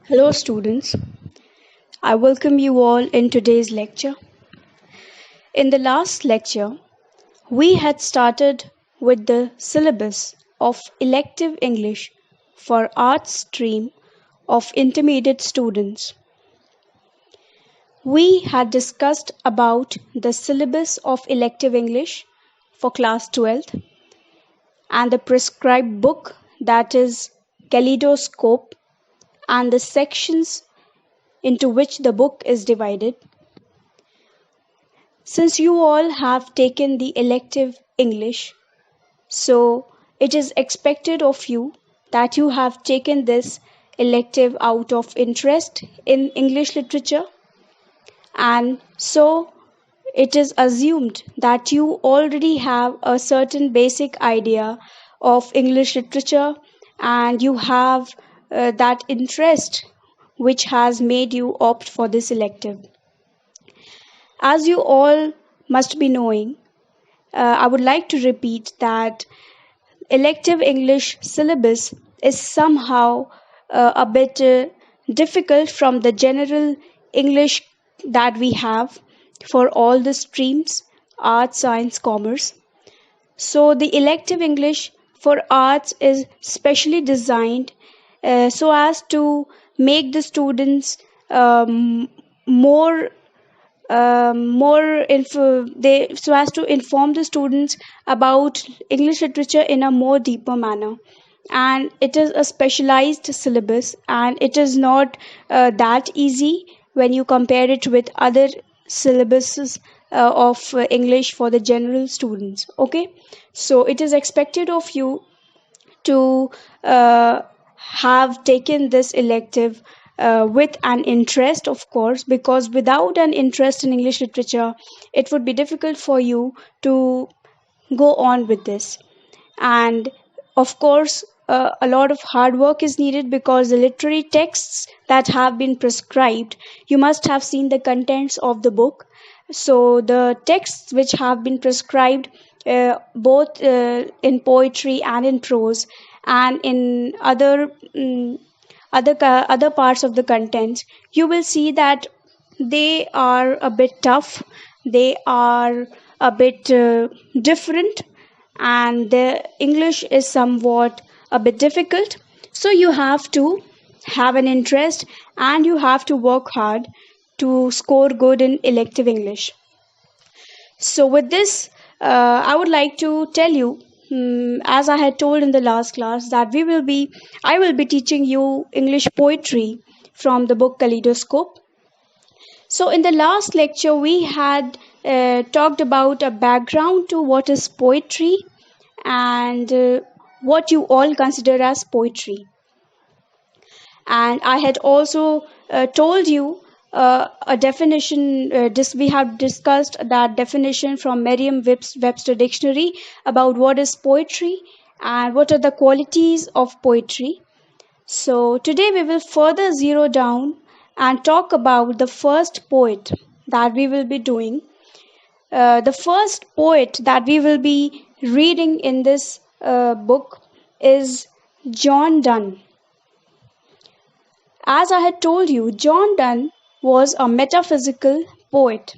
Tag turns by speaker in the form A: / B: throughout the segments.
A: Hello, students. I welcome you all in today's lecture. In the last lecture, we had started with the syllabus of elective English for arts stream of intermediate students. We had discussed about the syllabus of elective English for class 12th and the prescribed book, that is Kaleidoscope, and the sections into which the book is divided. Since you all have taken the elective English, so it is expected of you that you have taken this elective out of interest in English literature, and so it is assumed that you already have a certain basic idea of English literature and you have that interest which has made you opt for this elective. As you all must be knowing, I would like to repeat that elective English syllabus is somehow a bit difficult from the general English that we have for all the streams, arts, science, commerce. So the elective English for arts is specially designed so as to make the students more so as to inform the students about English literature in a more deeper manner. And it is a specialized syllabus, and it is not that easy when you compare it with other syllabuses of English for the general students. Okay, so it is expected of you to have taken this elective with an interest, of course, because without an interest in English literature, it would be difficult for you to go on with this. And of course, a lot of hard work is needed because the literary texts that have been prescribed, you must have seen the contents of the book. So the texts which have been prescribed both in poetry and in prose and in other parts of the content, you will see that they are a bit tough, they are a bit different, and the English is somewhat a bit difficult. So you have to have an interest and you have to work hard to score good in elective English. So with this, I would like to tell you, as I had told in the last class, that I will be teaching you English poetry from the book Kaleidoscope. So in the last lecture, we had talked about a background to what is poetry and what you all consider as poetry. And I had also told you a definition. We have discussed that definition from Merriam-Webster dictionary about what is poetry and what are the qualities of poetry. So today we will further zero down and talk about the first poet that we will be doing. The first poet that we will be reading in this book is John Donne. As I had told you, John Donne was a metaphysical poet,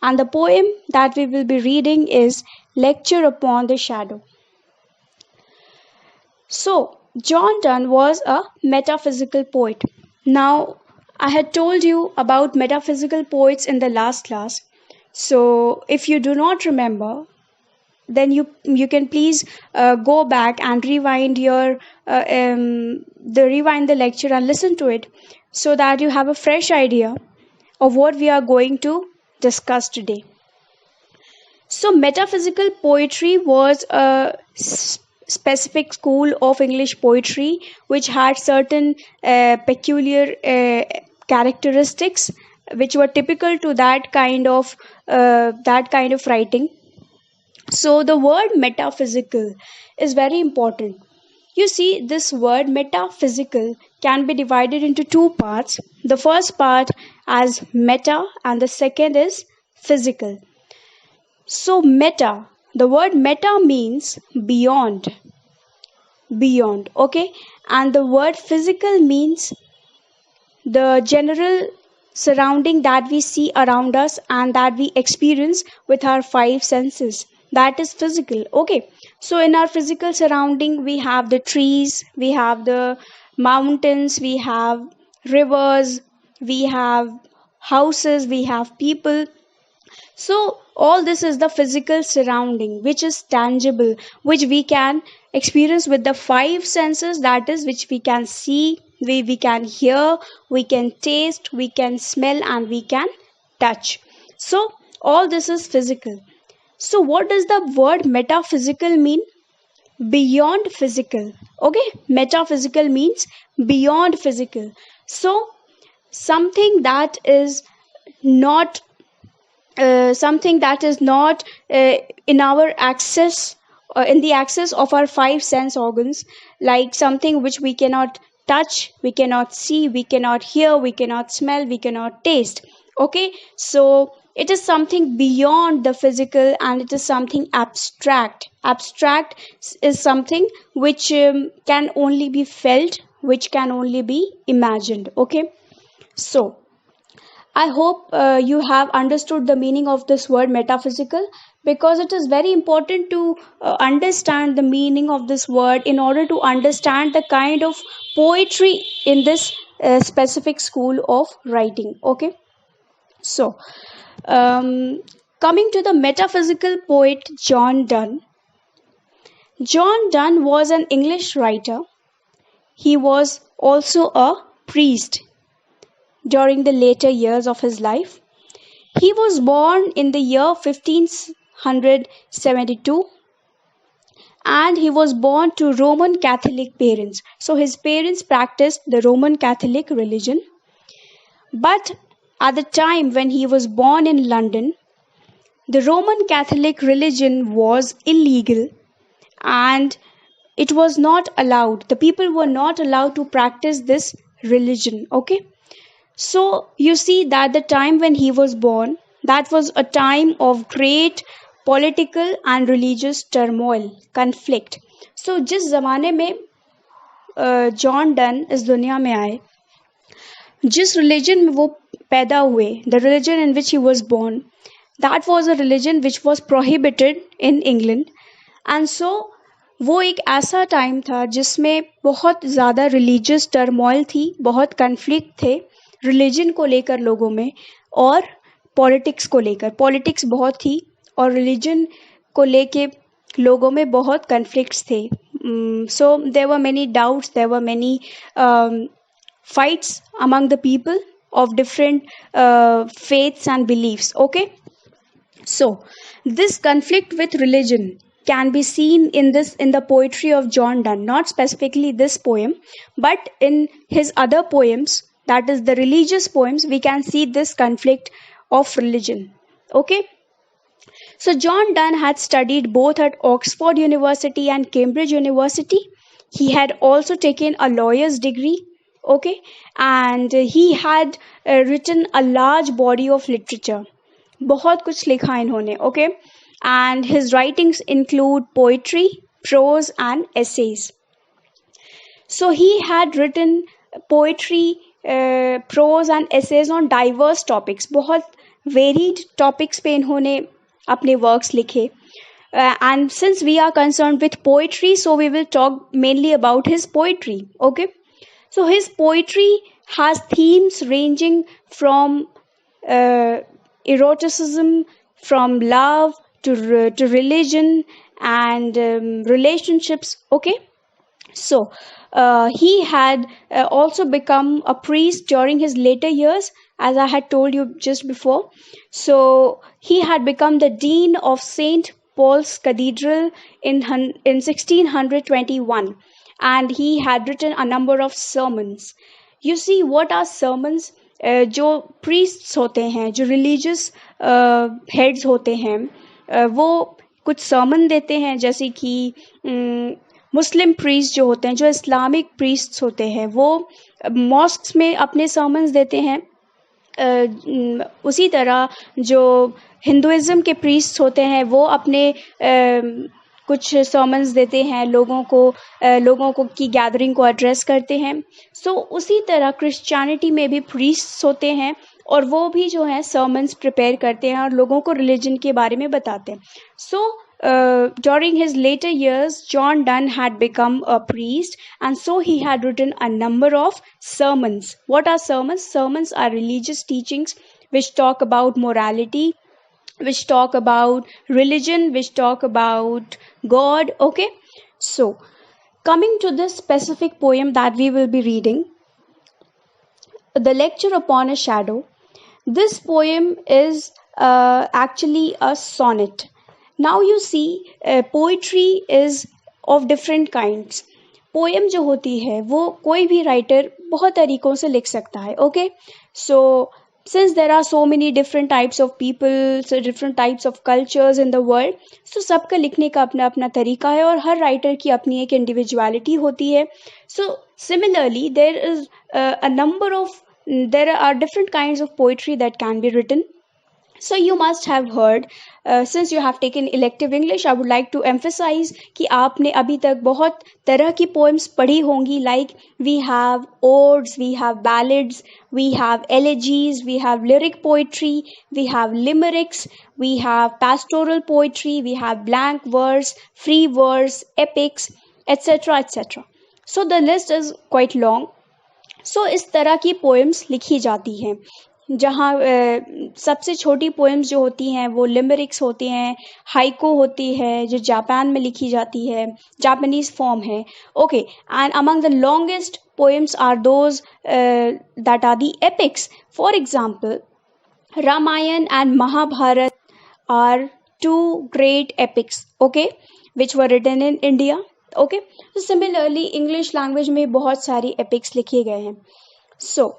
A: and the poem that we will be reading is Lecture Upon the Shadow. So, John Donne was a metaphysical poet. Now, I had told you about metaphysical poets in the last class. So, if you do not remember, then you can please go back and rewind the lecture and listen to it so that you have a fresh idea of what we are going to discuss today. So metaphysical poetry was a specific school of English poetry which had certain peculiar characteristics which were typical to that kind of writing. So the word metaphysical is very important. You see, this word metaphysical can be divided into two parts. The first part as meta and the second is physical. So meta, the word meta means beyond, okay? And the word physical means the general surrounding that we see around us and that we experience with our five senses. That is physical. Okay. So in our physical surrounding, we have the trees, we have the mountains, we have rivers, we have houses, we have people. So, all this is the physical surrounding, which is tangible, which we can experience with the five senses, that is, which we can see, we can hear, we can taste, we can smell, and we can touch. So, all this is physical. So, what does the word metaphysical mean? Beyond physical. Okay, metaphysical means beyond physical. So, something that is not something that is not in our access in the access of our five sense organs, like something which we cannot touch, we cannot see, we cannot hear, we cannot smell, we cannot taste. Okay, so it is something beyond the physical, and it is something abstract is something which can only be felt, which can only be imagined. Okay, so I hope you have understood the meaning of this word metaphysical, because it is very important to understand the meaning of this word in order to understand the kind of poetry in this specific school of writing. Okay, so coming to the metaphysical poet John Donne. John Donne was an English writer. He was also a priest during the later years of his life. He was born in the year 1572, and he was born to Roman Catholic parents. So his parents practiced the Roman Catholic religion. But at the time when he was born in London, the Roman Catholic religion was illegal, and it was not allowed. The people were not allowed to practice this religion. Okay. So you see that the time when he was born, that was a time of great political and religious turmoil, conflict. So जिस ज़माने में John Donne इस दुनिया में आए, जिस religion में वो पैदा हुए, the religion in which he was born, that was a religion which was prohibited in England. And so वो एक ऐसा टाइम था जिसमें बहुत ज़्यादा रिलीजियस टर्मोइल थी, बहुत कन्फ्लिक्ट थे रिलीजन को लेकर लोगों में, और पॉलिटिक्स को लेकर पॉलिटिक्स बहुत थी, और रिलीजन को लेके लोगों में बहुत कन्फ्लिक्ट्स थे. So there were many doubts, there were many fights among the people of different faiths and beliefs. Okay, so this conflict with religion can be seen in the poetry of John Donne, not specifically this poem, but in his other poems, that is the religious poems, we can see this conflict of religion. Okay, so John Donne had studied both at Oxford University and Cambridge University. He had also taken a lawyer's degree. Okay, and he had written a large body of literature. बहुत कुछ लिखा इन्होंने. Okay, and his writings include poetry, prose, and essays. So he had written poetry, prose, and essays on diverse topics. बहुत varied topics पे इन्होंने अपने works लिखे. And since we are concerned with poetry, so we will talk mainly about his poetry. Okay, so his poetry has themes ranging from eroticism, from love to religion and relationships. Okay, so he had also become a priest during his later years, as I had told you just before. So he had become the dean of St. Paul's Cathedral in 1621, and he had written a number of sermons. You see, what are sermons? जो priests होते हैं, जो religious heads होते हैं, वो कुछ sermon देते हैं, जैसे कि मुस्लिम प्रीस्ट जो होते हैं, जो इस्लामिक प्रीस्ट होते हैं, वो मॉस्क्स में अपने sermons देते हैं. उसी तरह जो हिंदुइज्म के प्रीस्ट होते हैं, वो अपने कुछ सर्मन्स देते हैं लोगों को की गैदरिंग को एड्रेस करते हैं. सो उसी तरह क्रिश्चियनिटी में भी प्रीस्ट्स होते हैं और वो भी जो है सर्मन्स प्रिपेयर करते हैं और लोगों को रिलीजन के बारे में बताते हैं. सो during his later years, John Donne had become a priest, and so he had written a number of sermons. What are sermons? Sermons are religious teachings which talk about morality, which talk about religion, which talk about God. Okay, so coming to this specific poem that we will be reading, The Lecture Upon a Shadow. This poem is actually a sonnet. Now you see, poetry is of different kinds. Poem जो होती है वो कोई भी writer बहुत तरीकों से लिख सकता है. Okay, so since there are so many different types of people, so different types of cultures in the world, so सबका लिखने का अपना अपना तरीका है और हर राइटर की अपनी एक इंडिविजुअलिटी होती है. So similarly there are different kinds of poetry that can be written. So you must have heard, since you have taken elective English, I would like to emphasize कि आपने अभी तक बहुत तरह की poems पढ़ी होंगी. Like we have odes, we have ballads, we have elegies, we have lyric poetry, we have limericks, we have pastoral poetry, we have blank verse, free verse, epics, etc. etc. So the list is quite long. So इस तरह की poems लिखी जाती हैं. जहाँ सबसे छोटी poems जो होती हैं वो लिमरिक्स होती हैं, हाइको होती है जो जापान में लिखी जाती है, जापानीज फॉर्म है. Okay, and among the longest poems are those that are the epics. For example, Ramayana and Mahabharata are two great epics, okay, which were written in India. Okay, तो सिमिलरली इंग्लिश लैंग्वेज में बहुत सारी epics लिखे गए हैं. सो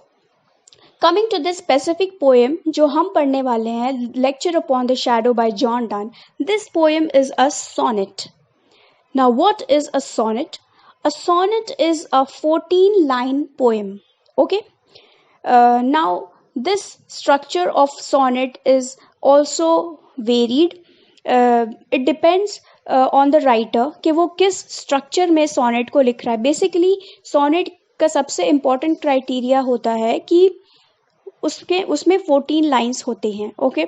A: Coming to this specific poem जो हम पढ़ने वाले हैं, Lecture Upon the Shadow by John Donne. This poem is a sonnet. Now what is a sonnet? A sonnet is a 14-line poem. Okay. Now this structure of sonnet is also varied. It depends on the writer कि वो किस structure में sonnet को लिख रहा है. Basically sonnet का सबसे important criteria होता है कि उसमें 14 लाइन्स होते हैं. Okay,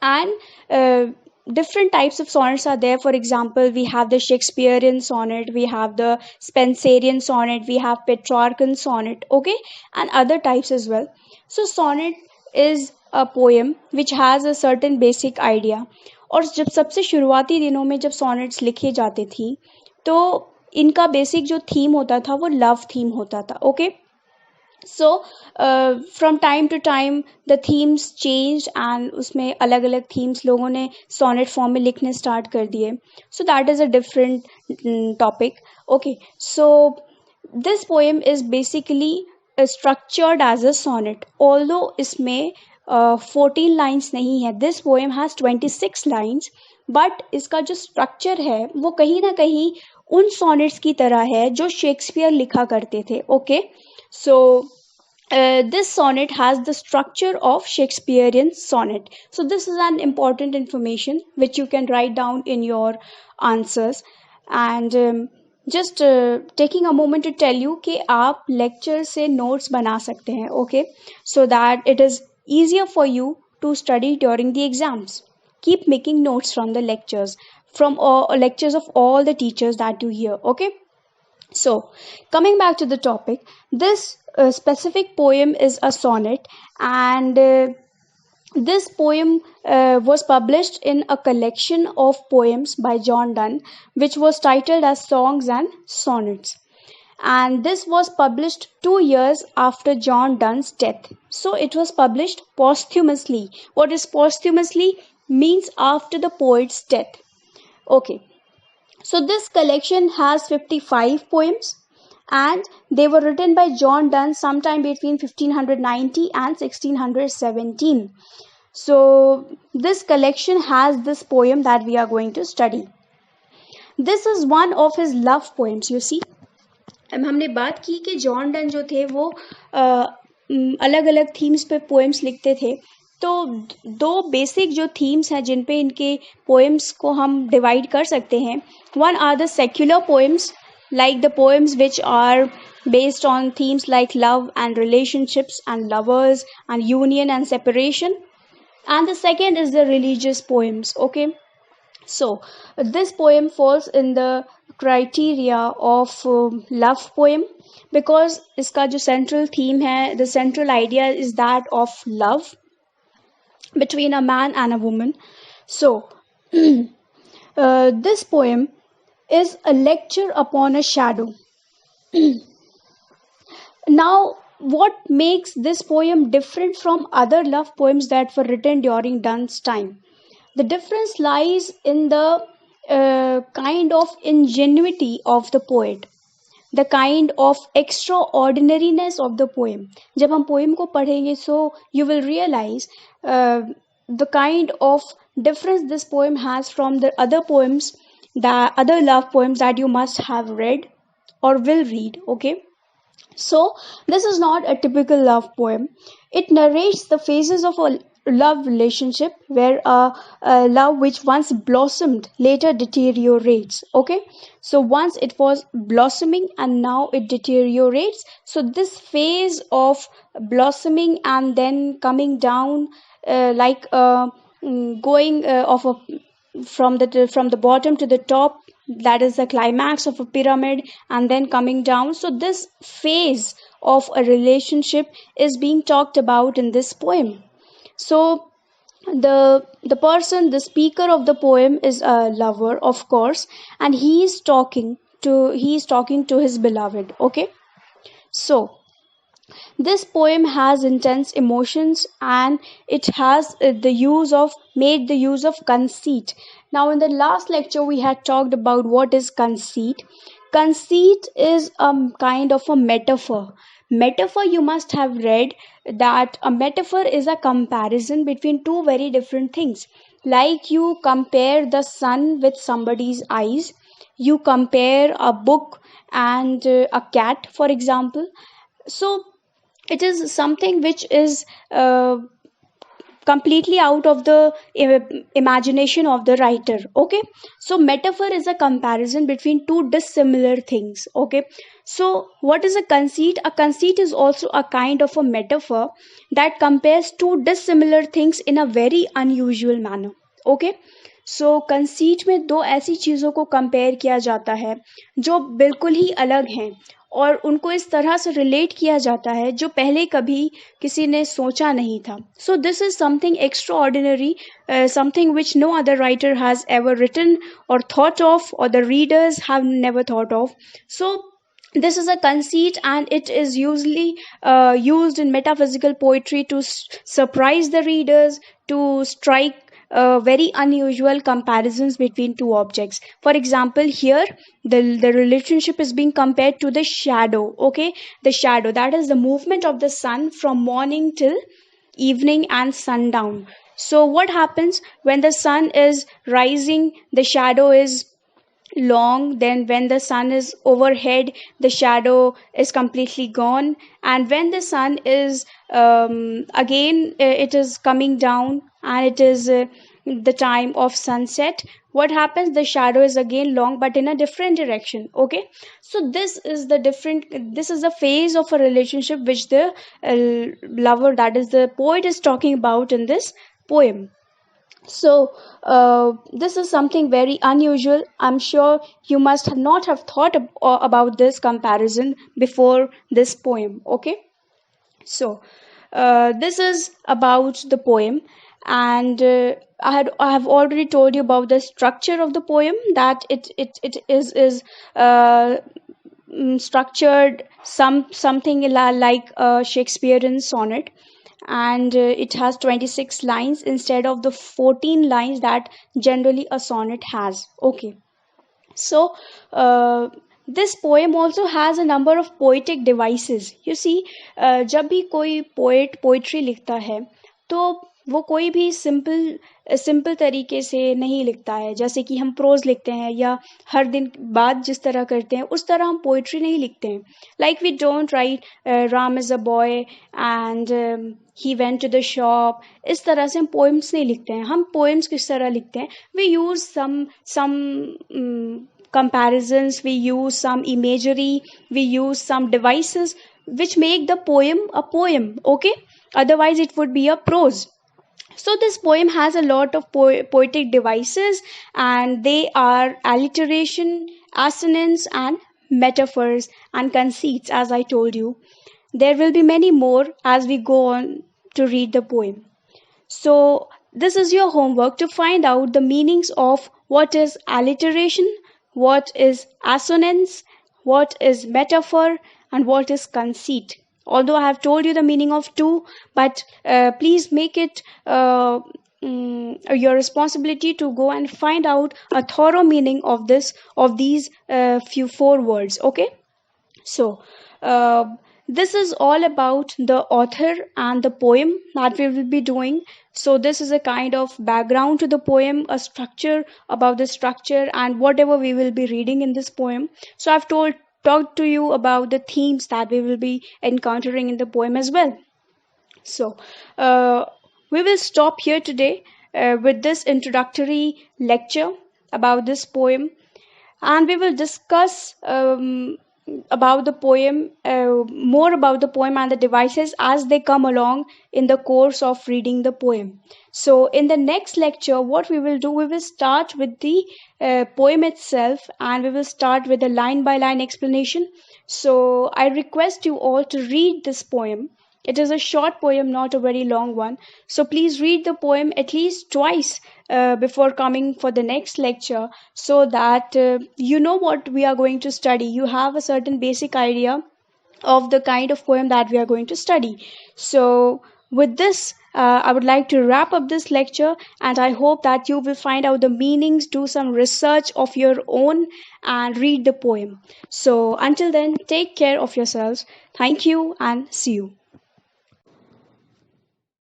A: and different types of sonnets are there. For example, we have the Shakespearean sonnet, we have the Spenserian sonnet, we have Petrarchan sonnet, okay, and other types as well. So sonnet is a poem which has a certain basic idea. और जब सबसे शुरुआती दिनों में जब sonnets लिखे जाते थी तो इनका बेसिक जो थीम होता था वो लव थीम होता था. Okay, so from time to time the themes changed and उसमें अलग अलग themes लोगों ने sonnet form में लिखने start कर दिए. So that is a different topic. Okay, so this poem is basically structured as a sonnet, although इसमें 14 lines नहीं है. This poem has 26 lines, but इसका जो structure है वो कहीं ना कहीं उन sonnets की तरह है जो शेक्सपियर लिखा करते थे. Okay, so this sonnet has the structure of Shakespearean sonnet. So this is an important information which you can write down in your answers. And just taking a moment to tell you कि आप lecture से notes बना सकते हैं. Okay, so that it is easier for you to study during the exams. Keep making notes from the lectures, from lectures of all the teachers that you hear. Okay, so coming back to the topic, this specific poem is a sonnet, and this poem was published in a collection of poems by John Donne, which was titled as Songs and Sonnets. And this was published 2 years after John Donne's death. So it was published posthumously. What is posthumously? Means after the poet's death. Okay. So this collection has 55 poems, and they were written by John Donne sometime between 1590 and 1617. So this collection has this poem that we are going to study. This is one of his love poems. You see, हमने बात की कि John Donne जो थे वो अलग अलग themes पे पोएम्स लिखते थे. तो दो बेसिक जो थीम्स हैं जिन पे इनके पोएम्स को हम डिवाइड कर सकते हैं, one are the secular poems, like the poems which are based on themes like love and relationships and lovers and union and separation, and the second is the religious poems. Okay, so this poem falls in the criteria of love poem, because इसका जो central theme है, the central idea is that of love between a man and a woman. So this poem is a lecture upon a shadow. Now, what makes this poem different from other love poems that were written during Donne's time? The difference lies in the kind of ingenuity of the poet, the kind of extraordinariness of the poem. जब हम poem को पढ़ेंगे, so you will realize the kind of difference this poem has from the other poems, the other love poems that you must have read or will read. Okay, so, this is not a typical love poem. It narrates the phases of a love relationship where a love which once blossomed later deteriorates. Okay, so once it was blossoming and now it deteriorates. So, this phase of blossoming and then coming down, like going of a from the bottom to the top, that is the climax of a pyramid, and then coming down. So this phase of a relationship is being talked about in this poem. So the person, the speaker of the poem, is a lover, of course, and he is talking to his beloved. Okay, so this poem has intense emotions, and it has the use of made the use of conceit. Now, in the last lecture, we had talked about what is conceit. Conceit is a kind of a metaphor. Metaphor, you must have read that a metaphor is a comparison between two very different things. Like you compare the sun with somebody's eyes, you compare a book and a cat, for example. So it is something which is completely out of the imagination of the writer. Okay, so metaphor is a comparison between two dissimilar things. Okay, so what is a conceit? A conceit is also a kind of a metaphor that compares two dissimilar things in a very unusual manner. Okay, so conceit में दो ऐसी चीज़ों को compare किया जाता है जो बिल्कुल ही अलग हैं, और उनको इस तरह से रिलेट किया जाता है जो पहले कभी किसी ने सोचा नहीं था. So this is something extraordinary, something which no other writer has ever written और थॉट ऑफ, और the readers have never thought of. So this is a conceit, and it is usually used in metaphysical poetry to surprise the readers, to strike very unusual comparisons between two objects. For example, here the relationship is being compared to the shadow. Okay, the shadow, that is the movement of the sun from morning till evening and sundown. So what happens when the sun is rising? The shadow is long. Then when the sun is overhead, the shadow is completely gone. And when the sun is again it is coming down, and it is the time of sunset, what happens? The shadow is again long but in a different direction. Okay, so this is a phase of a relationship which the lover, that is the poet, is talking about in this poem. So, this is something very unusual. I'm sure you must not have thought about this comparison before this poem. Okay, so this is about the poem, and I have already told you about the structure of the poem, that it is structured something like a Shakespearean sonnet, and it has 26 lines instead of the 14 lines that generally a sonnet has. Okay, so this poem also has a number of poetic devices. You see, जब भी कोई poet poetry लिखता है, तो वो कोई भी simple simple तरीके से नहीं लिखता है, जैसे कि हम प्रोज लिखते हैं या हर दिन बात जिस तरह करते हैं उस तरह हम पोइट्री नहीं लिखते हैं. Like we don't write Ram is a boy and he went to the shop. इस तरह से हम पोएम्स नहीं लिखते हैं. हम पोएम्स किस तरह लिखते हैं? We use some comparisons, we use some imagery, we use some devices which make the poem a poem. Okay, otherwise it would be a prose. So this poem has a lot of poetic devices, and they are alliteration, assonance, and metaphors and conceits, as I told you. There will be many more as we go on to read the poem. So, this is your homework to find out the meanings of what is alliteration, what is assonance, what is metaphor, and what is conceit. Although I have told you the meaning of two, but please make it your responsibility to go and find out a thorough meaning of these few four words. Okay, so, uh, this is all about the author and the poem that we will be doing. So, this is a kind of background to the poem, a structure about the structure, and whatever we will be reading in this poem. So, I've talked to you about the themes that we will be encountering in the poem as well. So, uh, we will stop here today with this introductory lecture about this poem, and we will discuss about the poem, more about the poem and the devices as they come along in the course of reading the poem. So, in the next lecture, what we will do, we will start with the poem itself, and we will start with a line by line explanation. So, I request you all to read this poem. It is a short poem, not a very long one. So please read the poem at least twice before coming for the next lecture, so that you know what we are going to study. You have a certain basic idea of the kind of poem that we are going to study. So, with this, I would like to wrap up this lecture, and I hope that you will find out the meanings, do some research of your own, and read the poem. So, until then, take care of yourselves. Thank you, and see you.